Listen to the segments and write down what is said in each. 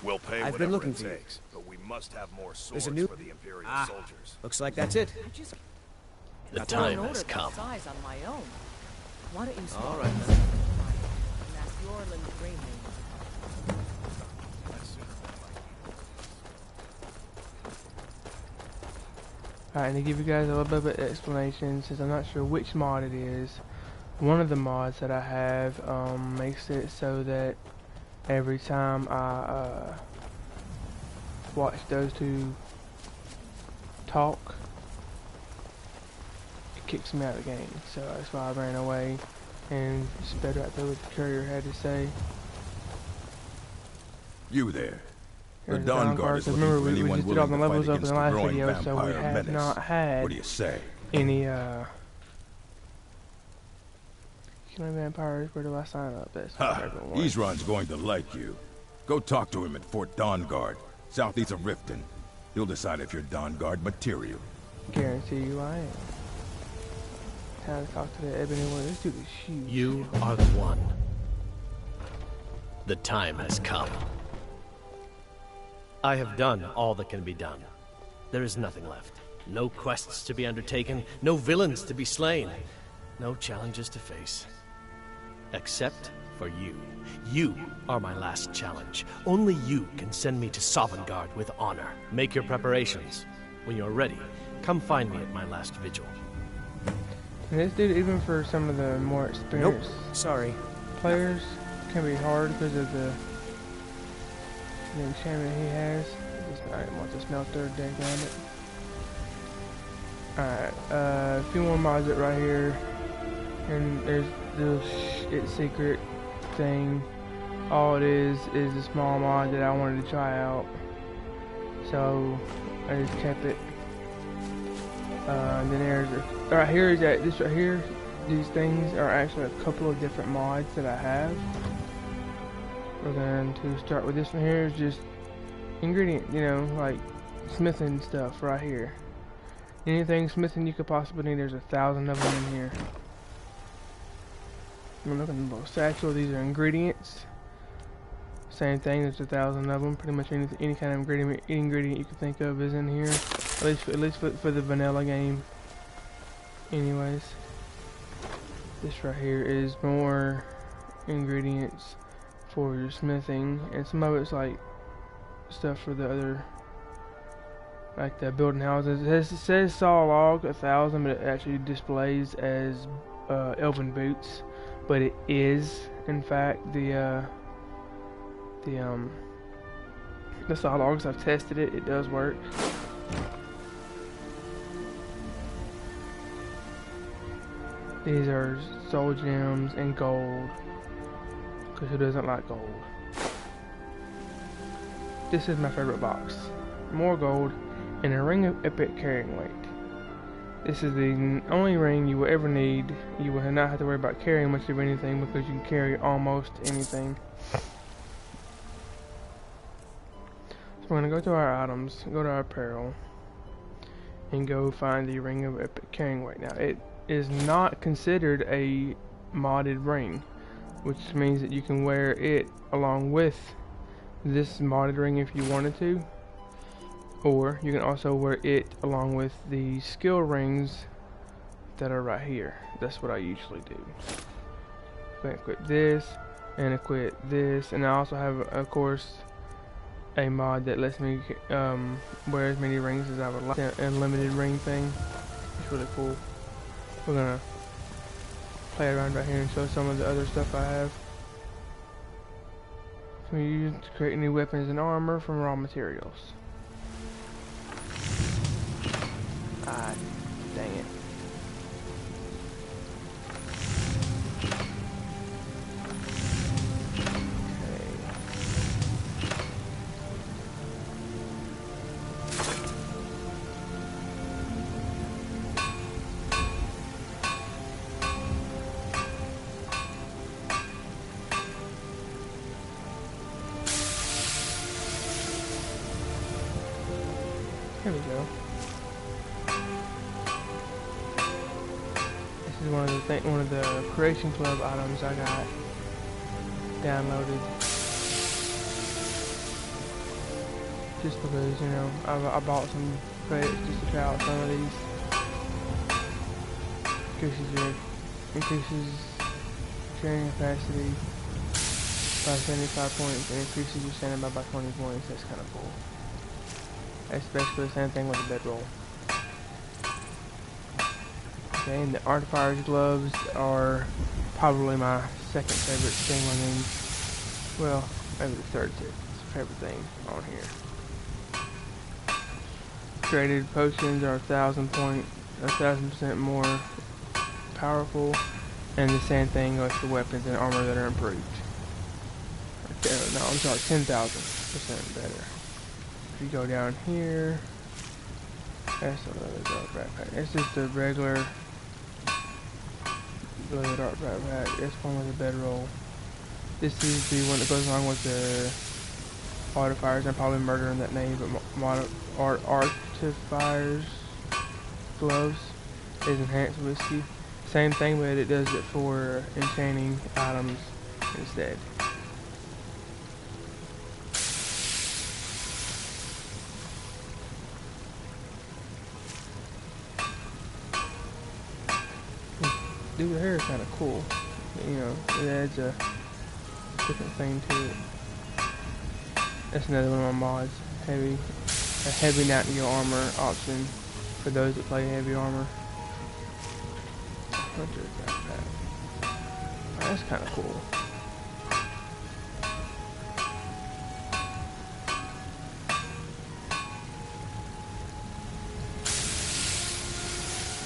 We'll pay I've been whatever looking it for you. takes, but we must have more There's swords a new- for the Imperial soldiers. Looks like that's it. The time has come. Size on my own. Why don't you All start right, with then. and ask your little green Alright, and to give you guys a little bit of an explanation, since I'm not sure which mod it is, one of the mods that I have makes it so that every time I watch those two talk, it kicks me out of the game. So that's why I ran away and sped right through what the courier had to say. You there. The There's Dawn Guard is looking remember, for we anyone just did all willing the to fight levels up in against the the last growing video, so we vampire have menace. not had What do you say? any killing vampires. Where do I sign up? That's my Ha! favorite one. Ezron's going to like you. Go talk to him at Fort Dawn Guard, southeast of Riften. He'll decide if you're Dawn Guard material. Guarantee you I am. Time to talk to the ebony one. This dude is huge. You are the one. The time has come. I have done all that can be done. There is nothing left. No quests to be undertaken, no villains to be slain, no challenges to face. Except for you. You are my last challenge. Only you can send me to Sovngarde with honor. Make your preparations. When you're ready, come find me at my last vigil. And this dude, even for some of the more Nope. experienced Sorry. players, can be hard because of the enchantment he has. I didn't want to smell third day on it. Alright, a few more mods it right here. And there's this it's secret thing. All it is a small mod that I wanted to try out. So I just kept it. And then there's right here is that this right here. These things are actually a couple of different mods that I have. We're going to start with this one here. Is just ingredient, you know, like smithing stuff right here. Anything smithing you could possibly need. There's 1,000 of them in here. I'm looking at the little satchel. These are ingredients. Same thing. There's 1,000 of them. Pretty much any kind of ingredient you can think of is in here. At least for the vanilla game. Anyways, this right here is more ingredients for your smithing, and some of it's like stuff for the other, like the building houses. It says saw log 1,000, but it actually displays as elven boots. But it is, in fact, the saw logs. I've tested it. It does work. These are soul gems and gold. Because who doesn't like gold? This is my favorite box. More gold and a ring of epic carrying weight. This is the only ring you will ever need. You will not have to worry about carrying much of anything because you can carry almost anything. So we're going to go to our items, go to our apparel, and go find the ring of epic carrying weight. Now it is not considered a modded ring, which means that you can wear it along with this modded ring if you wanted to, or you can also wear it along with the skill rings that are right here. That's what I usually do. I'm going to equip this and equip this, and I also have, of course, a mod that lets me wear as many rings as I would like. An unlimited ring thing. It's really cool. We're gonna play around right here and show some of the other stuff I have. We use to create new weapons and armor from raw materials. Ah, dang it. Here we go. This is one of the Creation Club items I got downloaded. just because, you know, I bought some credits just to try out some of these. Increases training capacity by 75 points and increases your standby by 20 points. That's kind of cool. That's basically the same thing with the bedroll. Okay, and the Artificer's gloves are probably my second favorite thing on them. Well, maybe the third favorite thing on here. Created potions are 1,000% more powerful, and the same thing with the weapons and armor that are improved. Okay, no, I'm sorry, 10,000% better. If you go down here, that's a leather dark backpack. It's just a regular leather dark backpack. This one with a bedroll. This is the one that goes along with the Artificers. I'm probably murdering that name, but Artificers gloves is enhanced whiskey. Same thing, but it does it for enchanting items instead. Dude, the hair is kind of cool. You know, it adds a different thing to it. That's another one of my mods. A heavy nightingale armor option for those that play heavy armor. Hunter backpack. Oh, that's kind of cool.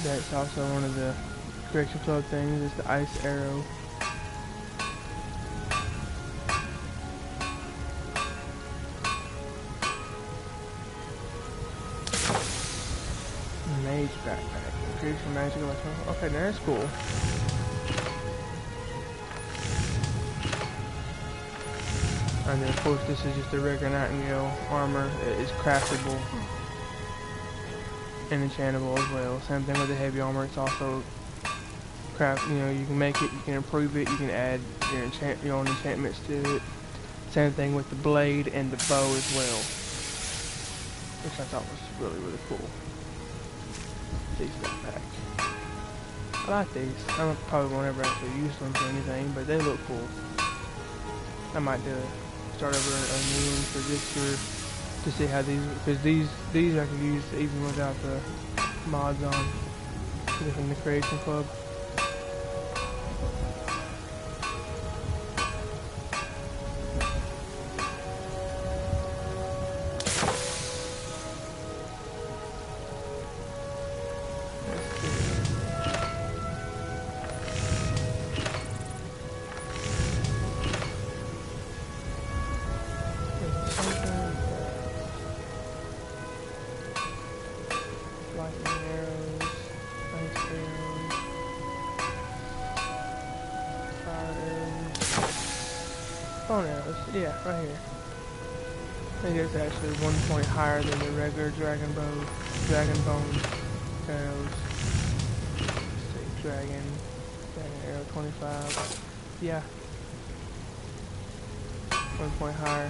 That's also one of the Correction Club things. Is the ice arrow. Mage backpack. Increase your magical attack. Okay, that's cool. And then of course this is just a regular nightingale armor. It is craftable and enchantable as well. Same thing with the heavy armor. It's also craft. You know, you can make it, you can improve it, you can add your own enchantments to it. Same thing with the blade and the bow as well, which I thought was really cool. These backpack. I like these. I probably won't ever actually use them for anything, but they look cool. I might start over a new one for this year to see how these, because these I can use even without the mods on from the Creation Club. Yeah, right here. I think it's actually 1 point higher than the regular dragon bone arrows. Let's see, dragon arrow 25. Yeah. 1 point higher.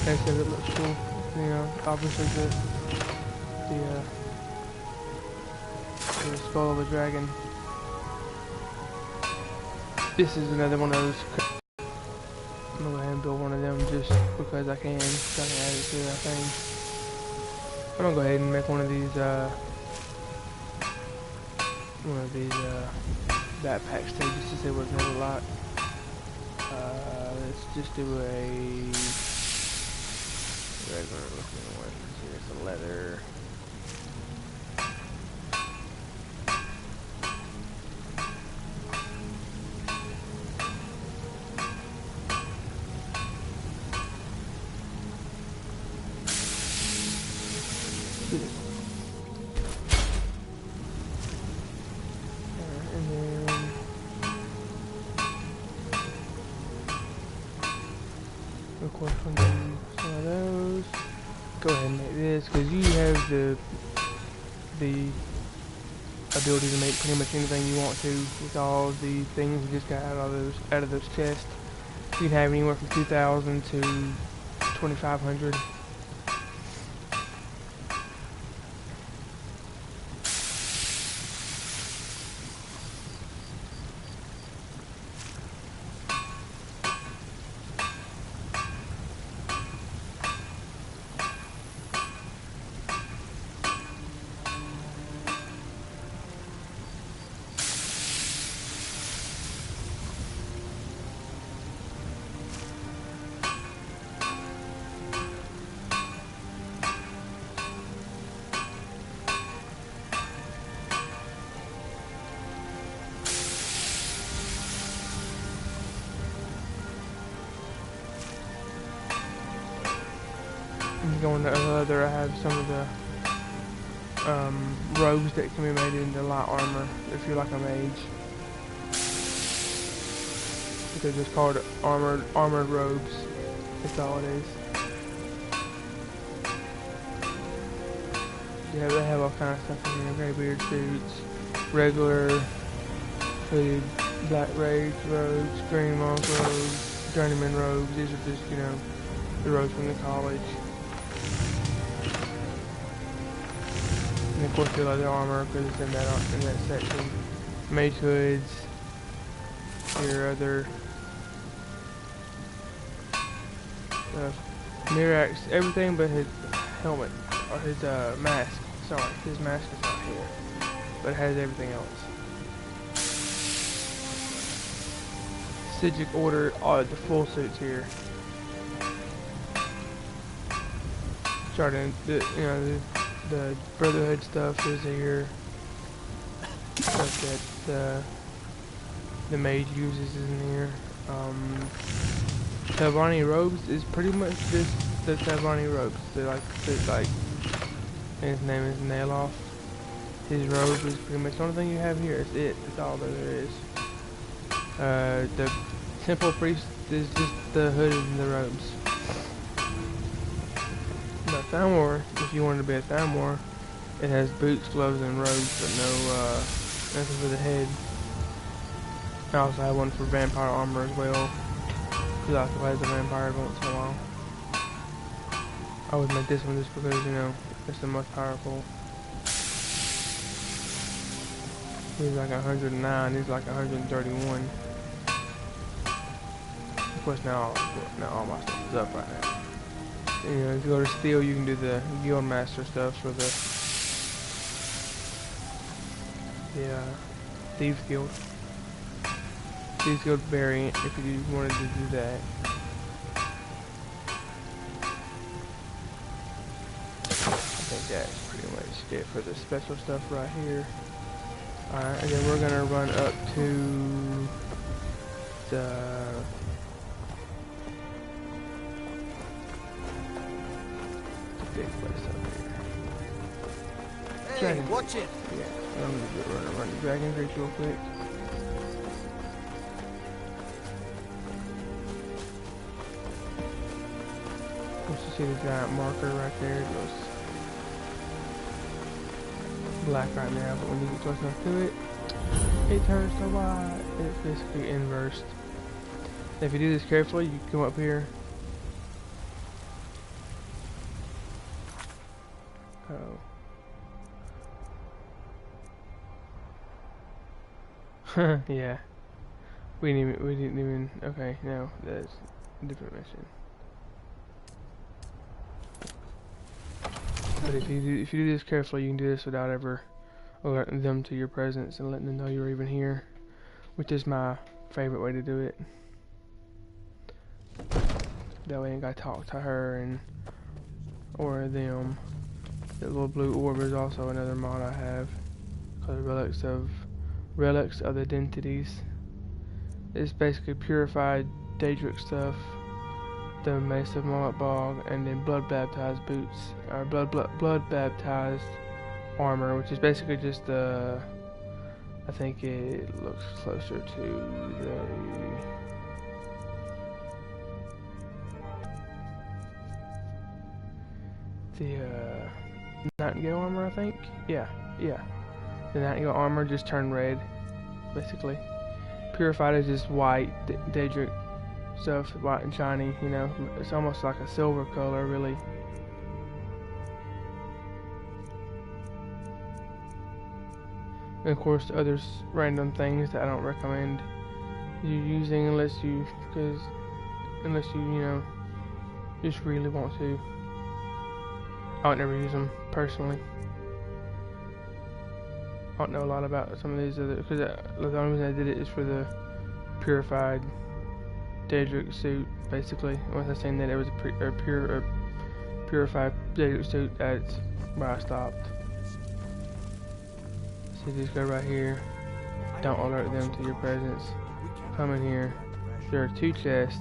They said it looks cool. You know, obviously the skull of a dragon. This is another one of those. I'm gonna go ahead and build one of them just because I can. So I can add it to that thing. I'm gonna go ahead and make one of these backpack stages to see what it's like. Let's just do a regular looking one. Here's the leather. Of course, we'll do some of those. Go ahead and make this, because you have the ability to make pretty much anything you want to with all the things you just got out of those chests. You can have anywhere from 2,000 to 2,500. Going to leather, I have some of the robes that can be made into light armor if you're like a mage. Because it's called armored robes. That's all it is. Yeah, they have all kinds of stuff in here. Graybeard suits, regular hooded black rage robes, green monk robes, journeyman robes. These are just, you know, the robes from the college. And of course, the leather armor because it's in that section. Mage hoods, your other stuff. Mirax, everything but his helmet or his mask. Sorry, his mask is not here, but it has everything else. Sigic ordered all the full suits here. Starting, you know, the Brotherhood stuff is here. Stuff that the mage uses is in here. Tavani robes is pretty much just the Tavani robes. They're like, and his name is Nailoff. His robe is pretty much the only thing you have here. It's it. That's all that there is. The Temple Priest is just the hood and the robes. Now Thalmor, if you wanted to be a Thalmor, it has boots, gloves, and robes, but no nothing for the head. I also have one for vampire armor as well, because I have to play as a vampire every once in a while. I would make this one just because, you know, it's the most powerful. He's like 109, he's like 131. Of course, now all my stuff is up right now. You know, if you go to Steel, you can do the Guildmaster stuff for the Thieves Guild. Thieves Guild variant, if you wanted to do that. I think that's pretty much it for the special stuff right here. Alright, and then we're gonna run up to the big place up here. Hey, Dragon watch it! Yeah, I'm gonna run the Dragon Bridge real quick. Once you see the giant marker right there, it goes black right now, but when you get close enough to it, it turns to white. It's basically inversed. If you do this carefully, you can come up here. Oh. Yeah. We didn't even, okay, no, that's a different mission. But if you do this carefully, you can do this without ever alerting them to your presence and letting them know you're even here, which is my favorite way to do it. That way I ain't gotta talk to her and or them. The little blue orb is also another mod I have called Relics of the Identities. It's basically purified Daedric stuff, the Mace of Mullet Bog, and then blood baptized boots, or blood baptized armor, which is basically just the, I think it looks closer to the Nightingale armor, I think. Yeah. The Nightingale armor just turned red, basically. Purified is just white, Daedric stuff, white and shiny, you know. It's almost like a silver color, really. And of course, other random things that I don't recommend you using unless you, you know, just really want to. I would never use them personally. I don't know a lot about some of these other, because the only reason I did it is for the purified Daedric suit, basically. Once I seen that it was a purified Daedric suit, that's where I stopped. So you just go right here. Don't alert them to your presence. Come in here. There are 2 chests.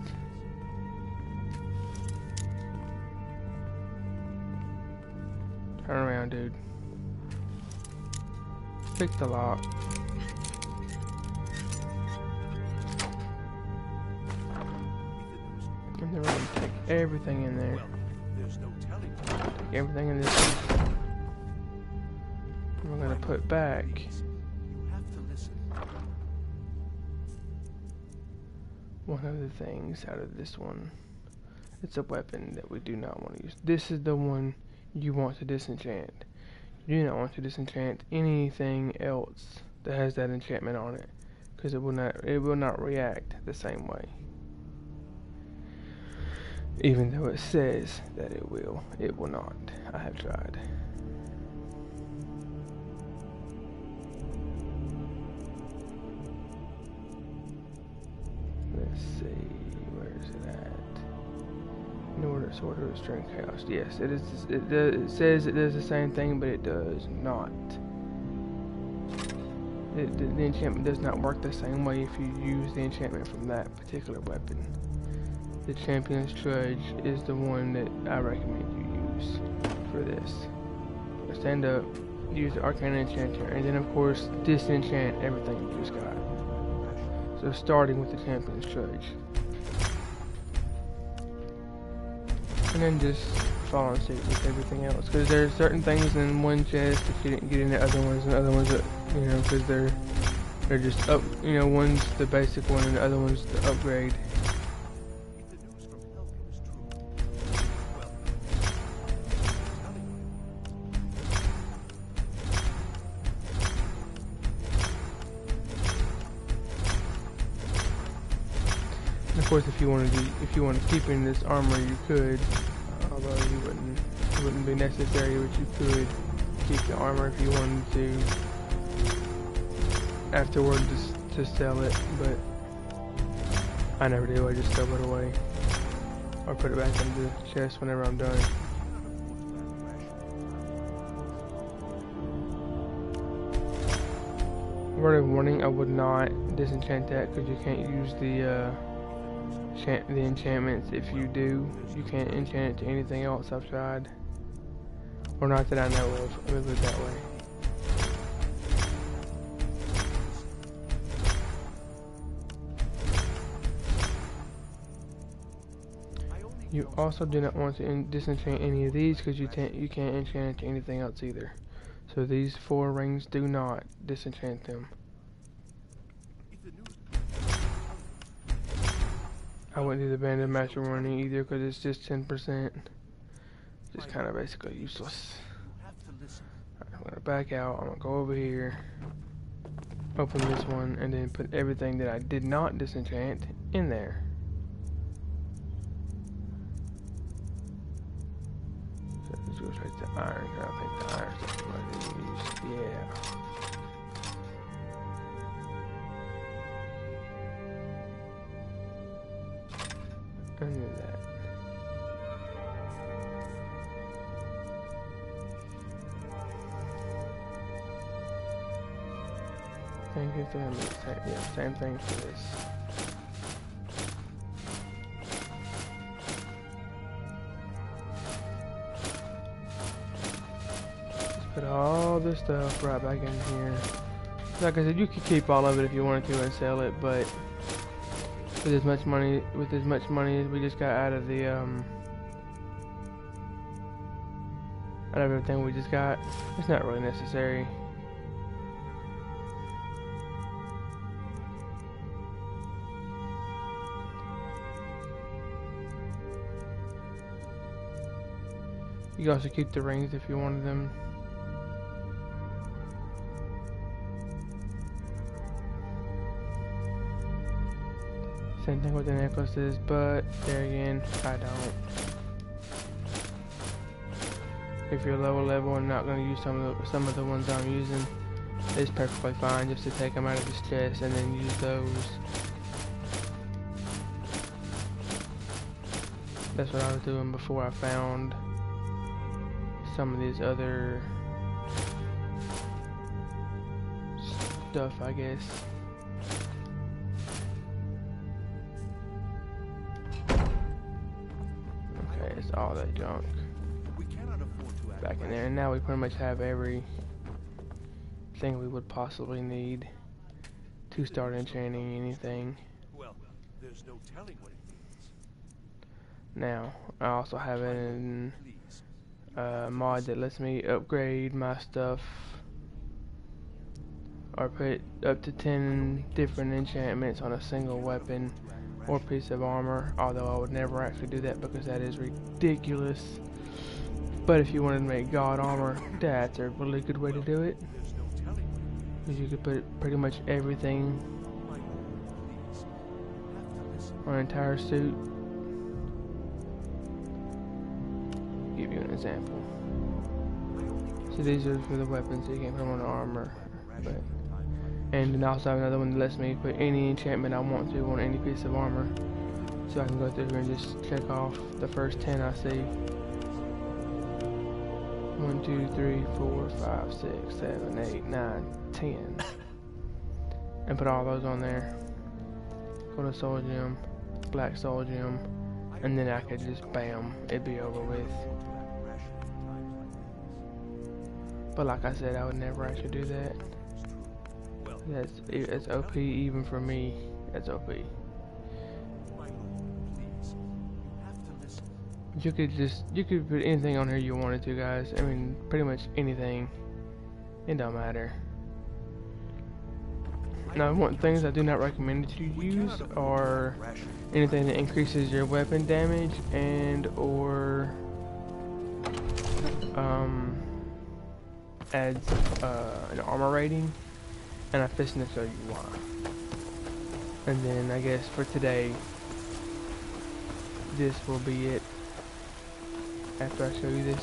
Turn around, dude. Pick the lock. And then we're gonna take everything in there. Take everything in this one. And we're gonna put back one of the things out of this one. It's a weapon that we do not want to use. This is the one you want to disenchant. You do not want to disenchant anything else that has that enchantment on it, because it will not react the same way. Even though it says that it will not. I have tried. Let's see, where is it at? Order, sort of strength chaos. Yes, it is. It says it does the same thing, but it does not. The enchantment does not work the same way if you use the enchantment from that particular weapon. The Champion's Trudge is the one that I recommend you use for this. Stand up, use the Arcane Enchanter, and then of course disenchant everything you just got. So starting with the Champion's Trudge. And then just follow suit with everything else, because there's certain things in one chest that you didn't get in the other ones, and other ones that, you know, because they're just up, you know, one's the basic one and the other one's the upgrade. And of course, if you want to keep in this armor, you could. Although it wouldn't be necessary, but you could keep the armor if you wanted to afterward to sell it, but I never do. I just throw it away or put it back in the chest whenever I'm done. Word of warning, I would not disenchant that, because you can't use the enchantments. If you do, you can't enchant it to anything else. I've tried, or not that I know of. Let me put it that way. You also do not want to disenchant any of these, because you can't enchant it to anything else either. So these 4 rings, do not disenchant them. I wouldn't do the Banded Matrimony either, because it's just 10%. Just kind of basically useless. Right, I'm going to back out. I'm going to go over here, open this one, and then put everything that I did not disenchant in there. So this goes right to iron. I think the iron stuff is what I need to use. Yeah. And then that. Thank you for the same thing for this. Just put all this stuff right back in here. Like I said, you could keep all of it if you wanted to and sell it, but with as much money as we just got out of the out of everything we just got. It's not really necessary. You can also keep the rings if you wanted them. Same thing with the necklaces, but there again, I don't. If you're lower level and not going to use some of the ones I'm using, it's perfectly fine just to take them out of this chest and then use those. That's what I was doing before I found some of these other stuff, I guess. Okay, it's all that junk back in there, and now we pretty much have every thing we would possibly need to start enchanting anything. Well, there's no telling what it means. Now, I also have an mod that lets me upgrade my stuff or put up to 10 different enchantments on a single weapon or piece of armor, although I would never actually do that because that is ridiculous. But if you wanted to make god armor, that's a really good way to do it, because you could put pretty much everything on an entire suit. Give you an example. So these are for the weapons, so you can't put them on the armor. And then I also have another one that lets me put any enchantment I want to on any piece of armor. So I can go through here and just check off the first 10 I see. 1, 2, 3, 4, 5, 6, 7, 8, 9, 10. And put all those on there. Go to soul gem, black soul gem, and then I could just bam, it'd be over with. But like I said, I would never actually do that. That's OP even for me. That's OP. You could put anything on here you wanted to, guys. I mean, pretty much anything. It don't matter. Now, one things I do not recommend that you use are anything that increases your weapon damage and or adds an armor rating. And I'm fixing to show you why. And then I guess for today, this will be it. After I show you this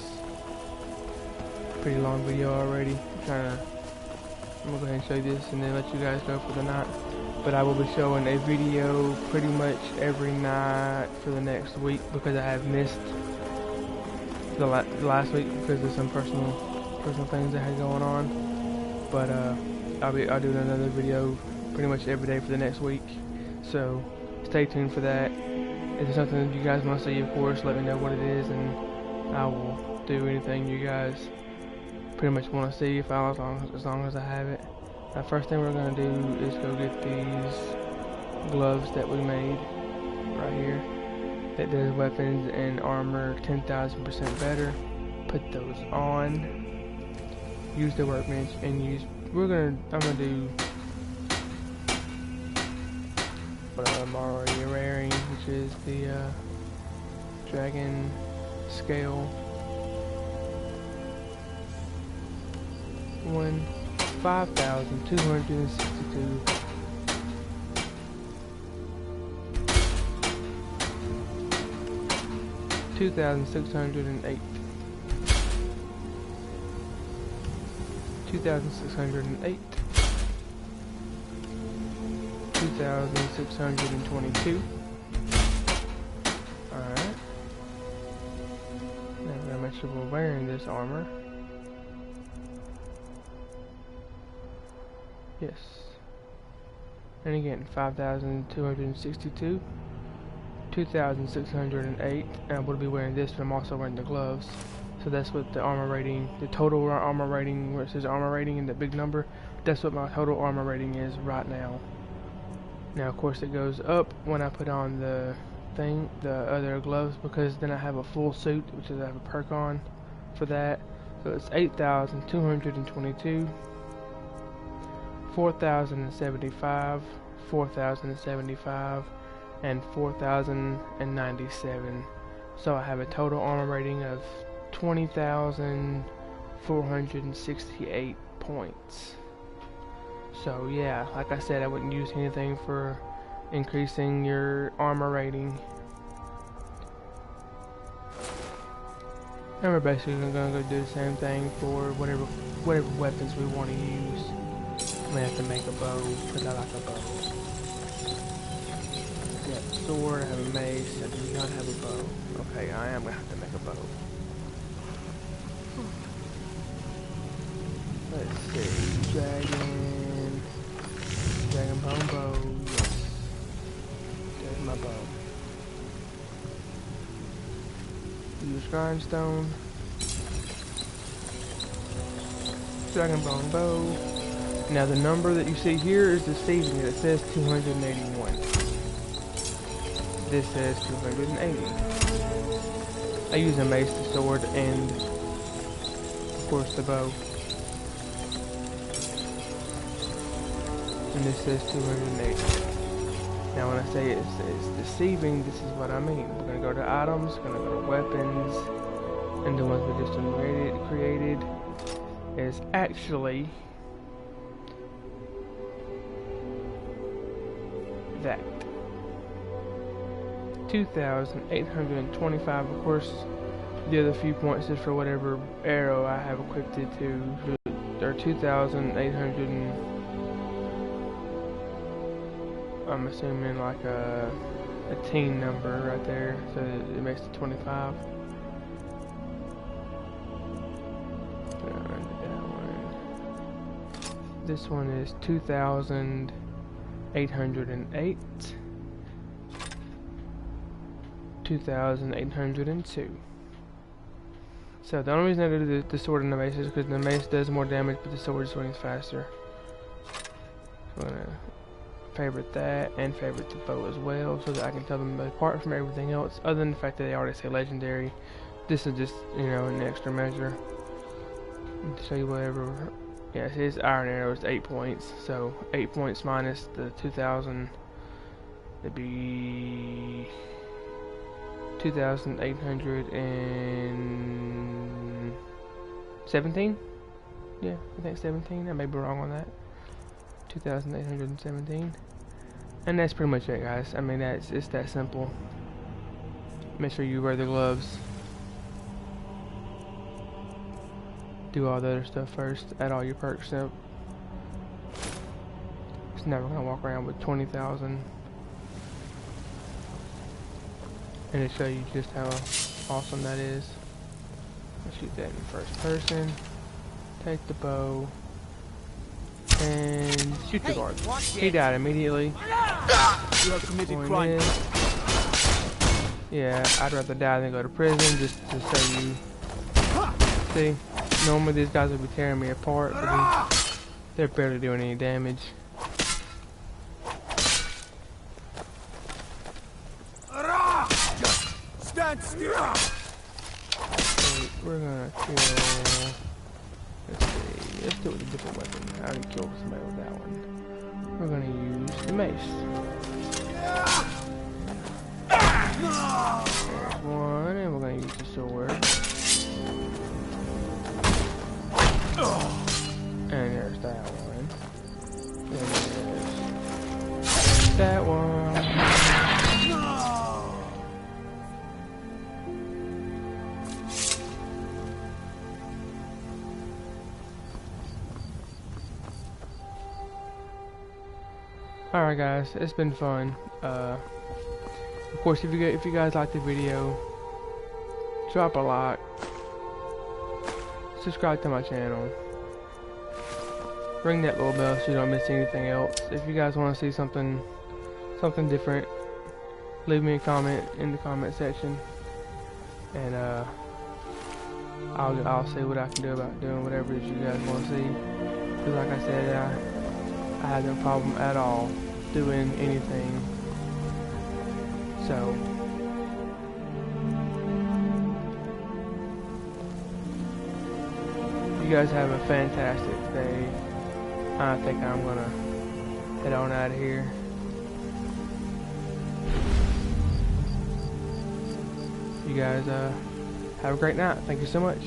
pretty long video already, I'm gonna go ahead and show you this and then let you guys go for the night. But I will be showing a video pretty much every night for the next week, because I have missed the last week because of some personal things I had going on. But I'll do another video pretty much every day for the next week. So stay tuned for that. If there's something that you guys want to see, of course, let me know what it is, and I will do anything you guys pretty much want to see, as long as I have it. Now, first thing we're going to do is go get these gloves that we made right here. That does weapons and armor 10,000% better. Put those on. Use the workbench and use. I'm gonna do what I'm already wearing, which is the dragon scale 5,262. 2,608. 2,608. 2,622. Alright. Now we're gonna make sure we're wearing this armor. Yes. And again, 5,262. 2,608. And I would be wearing this, but I'm also wearing the gloves. So that's what the armor rating, the total armor rating, where it says armor rating in the big number, that's what my total armor rating is right now. Now, of course, it goes up when I put on the other gloves, because then I have a full suit, which is I have a perk on for that. So it's 8,222, 4,075, 4,075, and 4,097. So I have a total armor rating of 20,468 points. So yeah, like I said, I wouldn't use anything for increasing your armor rating. And we're basically gonna go do the same thing for whatever weapons we want to use. I'm gonna have to make a bow because I like a bow. I got a sword, I have a mace, I do not have a bow. Okay, I am gonna have to make a bow. Let's see, dragon bone bow, yes. There's my bow. Use grindstone. Dragon bone bow. Now the number that you see here is deceiving. It says 281. This says 280. I use a mace, the sword, and of course the bow. And this says 280. Now when I say it's deceiving, this is what I mean. We're going to go to items, going to go to weapons, and the ones we just created is actually that. 2,825. Of course, the other few points is for whatever arrow I have equipped it to. There are 2,800 I'm assuming like a teen number right there, so it makes it 25. This one is 2,808, 2,802. So the only reason I do the sword and the mace is because the mace does more damage, but the sword swings faster. So I'm gonna favorite that and favorite the bow as well, so that I can tell them apart from everything else. Other than the fact that they already say legendary, this is just, you know, an extra measure to show you whatever. Yeah, his iron arrow is 8 points, so 8 points minus the 2,000, it'd be 2,817. Yeah, I think 17. I may be wrong on that. 2,817. And that's pretty much it, guys. I mean, it's that simple. Make sure you wear the gloves. Do all the other stuff first. Add all your perks up. It's never gonna walk around with 20,000. And to show you just how awesome that is. I'll shoot that in first person. Take the bow. And shoot the guard. He died immediately. You have committed crime. Yeah, I'd rather die than go to prison, just to show you. See, normally these guys would be tearing me apart, but they're barely doing any damage. Stand still. So we're gonna kill. Let's see. Let's do it with a different weapon. I already killed somebody with that one. We're gonna use the mace. There's one, and we're gonna use the sword. And there's that one. And there's that one. Alright guys, it's been fun. Of course, if you guys like the video, drop a like, subscribe to my channel, ring that little bell so you don't miss anything else. If you guys want to see something different, leave me a comment in the comment section, and I'll see what I can do about doing whatever it is you guys want to see. Because like I said, I have no problem at all doing anything. So You guys have a fantastic day. I think I'm gonna head on out of here. You guys have a great night. Thank you so much.